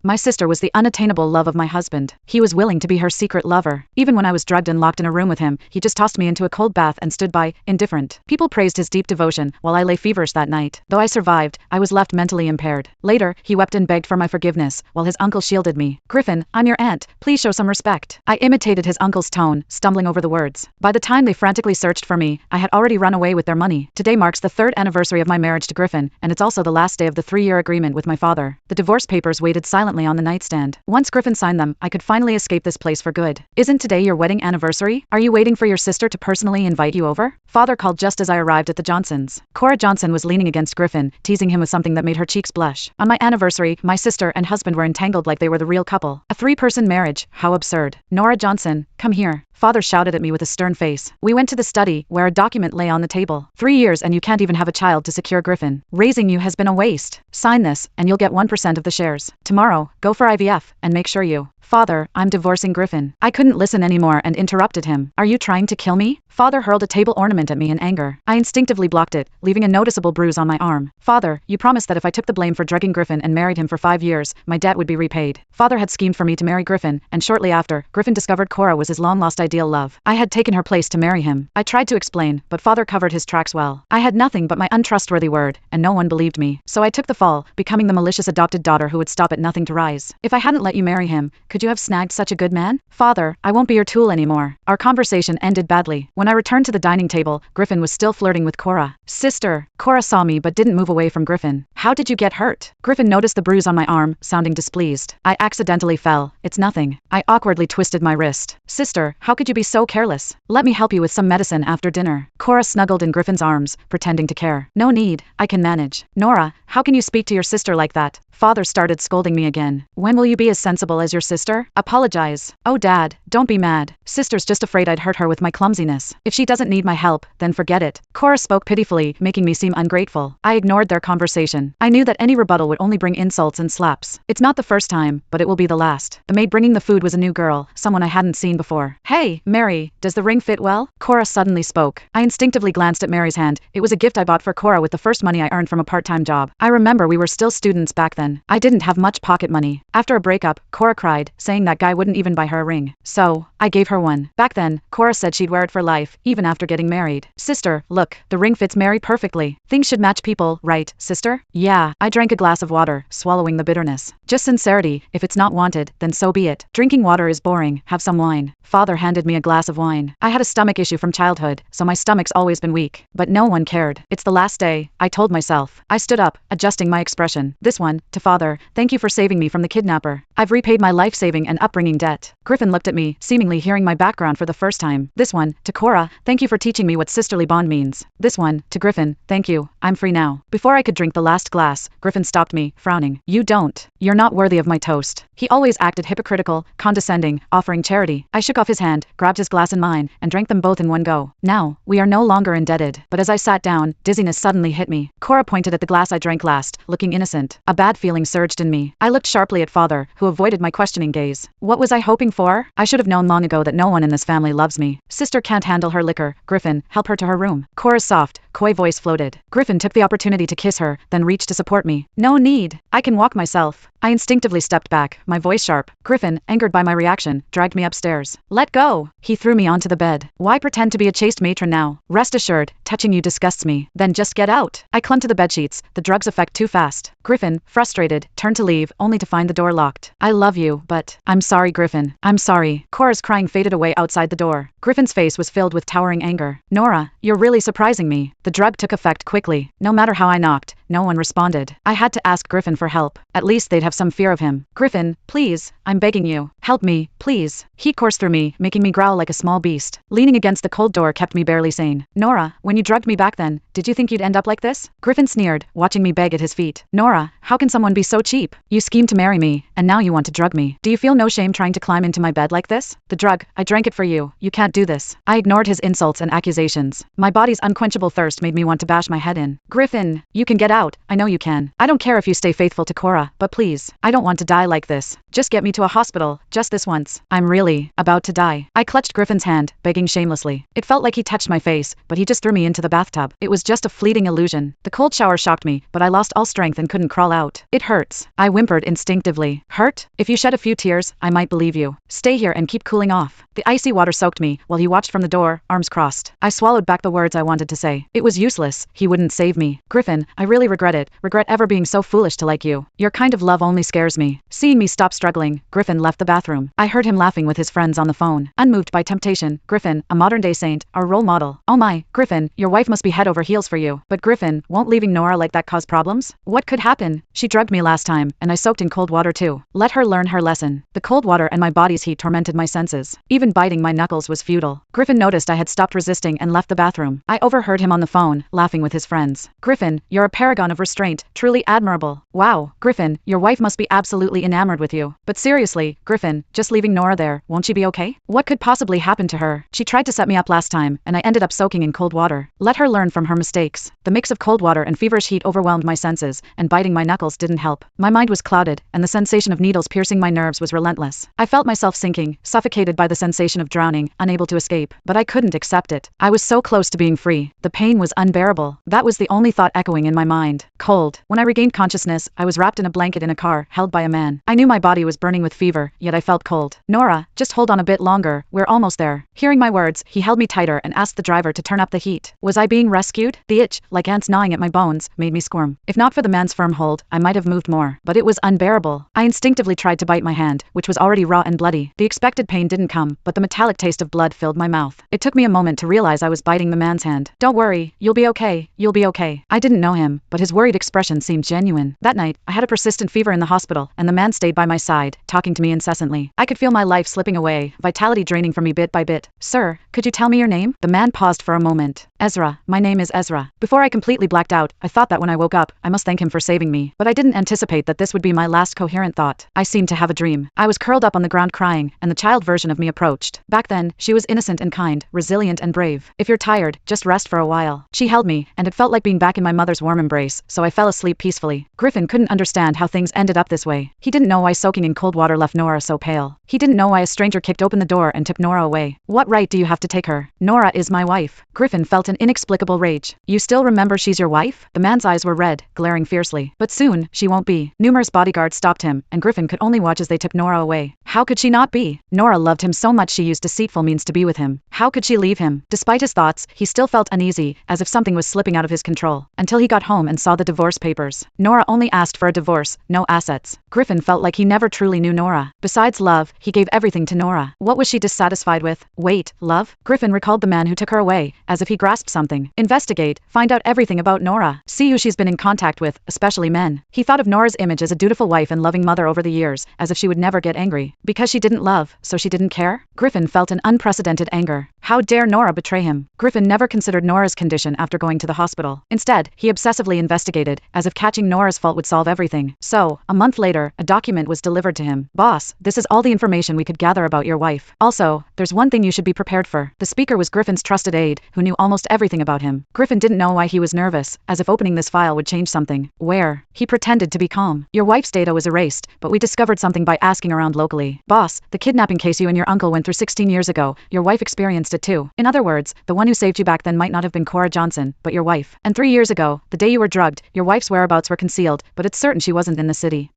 My sister was the unattainable love of my husband. He was willing to be her secret lover. Even when I was drugged and locked in a room with him, he just tossed me into a cold bath and stood by, indifferent. People praised his deep devotion, while I lay feverish that night. Though I survived, I was left mentally impaired. Later, he wept and begged for my forgiveness, while his uncle shielded me. "Griffin, I'm your aunt. Please show some respect." I imitated his uncle's tone, stumbling over the words. By the time they frantically searched for me, I had already run away with their money. Today marks the 3rd anniversary of my marriage to Griffin, and it's also the last day of the 3-year agreement with my father. The divorce papers waited silently on the nightstand. Once Griffin signed them, I could finally escape this place for good. "Isn't today your wedding anniversary? Are you waiting for your sister to personally invite you over?" Father called just as I arrived at the Johnsons'. Cora Johnson was leaning against Griffin, teasing him with something that made her cheeks blush. On my anniversary, my sister and husband were entangled like they were the real couple. A 3-person marriage, how absurd. "Nora Johnson, come here." Father shouted at me with a stern face. We went to the study, where a document lay on the table. 3 years and you can't even have a child to secure Griffin. Raising you has been a waste. Sign this, and you'll get 1% of the shares. Tomorrow, go for IVF, and make sure you... "Father, I'm divorcing Griffin." I couldn't listen anymore and interrupted him. "Are you trying to kill me?" Father hurled a table ornament at me in anger. I instinctively blocked it, leaving a noticeable bruise on my arm. "Father, you promised that if I took the blame for drugging Griffin and married him for 5 years, my debt would be repaid." Father had schemed for me to marry Griffin, and shortly after, Griffin discovered Cora was his long-lost ideal love. I had taken her place to marry him. I tried to explain, but Father covered his tracks well. I had nothing but my untrustworthy word, and no one believed me. So I took the fall, becoming the malicious adopted daughter who would stop at nothing to rise. "If I hadn't let you marry him, could you have snagged such a good man?" "Father, I won't be your tool anymore." Our conversation ended badly. When I returned to the dining table, Griffin was still flirting with Cora. "Sister." Cora saw me but didn't move away from Griffin. "How did you get hurt?" Griffin noticed the bruise on my arm, sounding displeased. "I accidentally fell. It's nothing." I awkwardly twisted my wrist. "Sister, how could you be so careless? Let me help you with some medicine after dinner." Cora snuggled in Griffin's arms, pretending to care. "No need, I can manage." "Nora, how can you speak to your sister like that?" Father started scolding me again. "When will you be as sensible as your sister? Apologize." "Oh Dad, don't be mad. Sister's just afraid I'd hurt her with my clumsiness. If she doesn't need my help, then forget it." Cora spoke pitifully, making me seem ungrateful. I ignored their conversation. I knew that any rebuttal would only bring insults and slaps. It's not the first time, but it will be the last. The maid bringing the food was a new girl, someone I hadn't seen before. "Hey, Mary, does the ring fit well?" Cora suddenly spoke. I instinctively glanced at Mary's hand. It was a gift I bought for Cora with the first money I earned from a part-time job. I remember we were still students back then. I didn't have much pocket money. After a breakup, Cora cried, saying that guy wouldn't even buy her a ring. So, I gave her one. Back then, Cora said she'd wear it for life, even after getting married. "Sister, look, the ring fits Mary perfectly. Things should match people, right, sister?" "Yeah." I drank a glass of water, swallowing the bitterness. "Just sincerity. If it's not wanted, then so be it. Drinking water is boring. Have some wine." Father handed me a glass of wine. I had a stomach issue from childhood, so my stomach's always been weak. But no one cared. "It's the last day," I told myself. I stood up, adjusting my expression. "This one, to Father, thank you for saving me from the kidnapper. I've repaid my life-saving and upbringing debt." Griffin looked at me, seemingly hearing my background for the first time. "This one, to Cora, thank you for teaching me what sisterly bond means." "This one, to Griffin, thank you. I'm free now." Before I could drink the last glass, Griffin stopped me, frowning. "You don't. You're not worthy of my toast." He always acted hypocritical, condescending, offering charity. I shook off his hand, grabbed his glass and mine, and drank them both in one go. Now, we are no longer indebted. But as I sat down, dizziness suddenly hit me. Cora pointed at the glass I drank last, looking innocent. A bad feeling surged in me. I looked sharply at Father, who avoided my questioning gaze. What was I hoping for? I should have known long ago that no one in this family loves me. "Sister can't handle her liquor. Griffin, help her to her room." Cora's soft, coy voice floated. Griffin took the opportunity to kiss her, then reached to support me. "No need. I can walk myself." I instinctively stepped back, my voice sharp. Griffin, angered by my reaction, dragged me upstairs. "Let go!" He threw me onto the bed. "Why pretend to be a chaste matron now? Rest assured, touching you disgusts me. Then just get out." I clung to the bedsheets, the drug's effect too fast. Griffin, frustrated, turned to leave, only to find the door locked. "I love you, but..." "I'm sorry, Griffin. I'm sorry." Cora's crying faded away outside the door. Griffin's face was filled with towering anger. "Nora, you're really surprising me." The drug took effect quickly. No matter how I knocked, no one responded. I had to ask Griffin for help. At least they'd have some fear of him. "Griffin, please, I'm begging you. Help me, please." He coursed through me, making me growl like a small beast. Leaning against the cold door kept me barely sane. "Nora, when you drugged me back then, did you think you'd end up like this?" Griffin sneered, watching me beg at his feet. "Nora, how can someone be so cheap? You schemed to marry me, and now you want to drug me. Do you feel no shame trying to climb into my bed like this?" "The drug, I drank it for you. You can't do this." I ignored his insults and accusations. My body's unquenchable thirst made me want to bash my head in. "Griffin, you can get out, I know you can. I don't care if you stay faithful to Cora, but please, I don't want to die like this. Just get me to a hospital, just this once. I'm really about to die. I clutched Griffin's hand, begging shamelessly. It felt like he touched my face, but he just threw me into the bathtub. It was just a fleeting illusion. The cold shower shocked me, but I lost all strength and couldn't crawl out. It hurts. I whimpered instinctively. Hurt? If you shed a few tears, I might believe you. Stay here and keep cooling off. The icy water soaked me, while he watched from the door, arms crossed. I swallowed back the words I wanted to say. It was useless. He wouldn't save me. Griffin, I really regret it. Regret ever being so foolish to like you. Your kind of love only scares me. Seeing me stop struggling, Griffin left the bathroom. I heard him laughing with his friends on the phone. Unmoved by temptation, Griffin, a modern-day saint, our role model. Oh my, Griffin, your wife must be head over heels for you. But Griffin, won't leaving Nora like that cause problems? What could happen? She drugged me last time, and I soaked in cold water too. Let her learn her lesson. The cold water and my body's heat tormented my senses. Even biting my knuckles was futile. Griffin noticed I had stopped resisting and left the bathroom. I overheard him on the phone, laughing with his friends. Griffin, you're a paragon of restraint, truly admirable. Wow, Griffin, your wife must be absolutely enamored with you. But seriously, Griffin, just leaving Nora there, won't she be okay? What could possibly happen to her? She tried to set me up last time, and I ended up soaking in cold water. Let her learn from her mistakes. The mix of cold water and feverish heat overwhelmed my senses, and biting my knuckles didn't help. My mind was clouded, and the sensation of needles piercing my nerves was relentless. I felt myself sinking, suffocated by the sensation of drowning, unable to escape, but I couldn't accept it. I was so close to being free. The pain was unbearable. That was the only thought echoing in my mind. Cold. When I regained consciousness, I was wrapped in a blanket in a car, held by a man. I knew my body was burning with fever, yet I felt cold. Nora, just hold on a bit longer, we're almost there. Hearing my words, he held me tighter and asked the driver to turn up the heat. Was I being rescued? The itch, like ants gnawing at my bones, made me squirm. If not for the man's firm hold, I might have moved more, but it was unbearable. I instinctively tried to bite my hand, which was already raw and bloody. The expected pain didn't come, but the metallic taste of blood filled my mouth. It took me a moment to realize I was biting the man's hand. Don't worry, you'll be okay, you'll be okay. I didn't know him, but his worried expression seemed genuine. That night, I had a persistent fever in the hospital, and the man stayed by my side, talking to me incessantly. I could feel my life slipping away, vitality draining from me bit by bit. Sir, could you tell me your name? The man paused for a moment. Ezra, my name is Ezra. Before I completely blacked out, I thought that when I woke up, I must thank him for saving me, but I didn't anticipate that this would be my last coherent thought. I seemed to have a dream. I was curled up on the ground crying, and the child version of me approached. Back then, she was innocent and kind, resilient and brave. If you're tired, just rest for a while. She held me, and it felt like being back in my mother's warm embrace, so I fell asleep peacefully. Griffin couldn't understand how things ended up this way. He didn't know why soaking in cold water left Nora so pale. He didn't know why a stranger kicked open the door and took Nora away. What right do you have to take her? Nora is my wife. Griffin felt an inexplicable rage. You still remember she's your wife? The man's eyes were red, glaring fiercely. But soon, she won't be. Numerous bodyguards stopped him, and Griffin could only watch as they took Nora away. How could she not be? Nora loved him so much she used deceitful means to be with him. How could she leave him? Despite his thoughts, he still felt uneasy, as if something was slipping out of his control. Until he got home and saw the divorce papers. Nora only asked for a divorce, no assets. Griffin felt like he never truly knew Nora. Besides love, he gave everything to Nora. What was she dissatisfied with? Wait, love? Griffin recalled the man who took her away, as if he grasped something. Investigate, find out everything about Nora. See who she's been in contact with, especially men. He thought of Nora's image as a dutiful wife and loving mother over the years, as if she would never get angry. Because she didn't love, so she didn't care? Griffin felt an unprecedented anger. How dare Nora betray him? Griffin never considered Nora's condition after going to the hospital. Instead, he obsessively investigated, as if catching Nora's fault would solve everything. So, a month later, a document was delivered to him. Boss, this is all the information we could gather about your wife. Also, there's one thing you should be prepared for. The speaker was Griffin's trusted aide, who knew almost everything about him. Griffin didn't know why he was nervous, as if opening this file would change something. Where? He pretended to be calm. Your wife's data was erased, but we discovered something by asking around locally. Boss, the kidnapping case you and your uncle went through 16 years ago, your wife experienced it too. In other words, the one who saved you back then might not have been Cora Johnson, but your wife. And 3 years ago, the day you were drugged, your wife's whereabouts were concealed, but it's certain she wasn't in the city.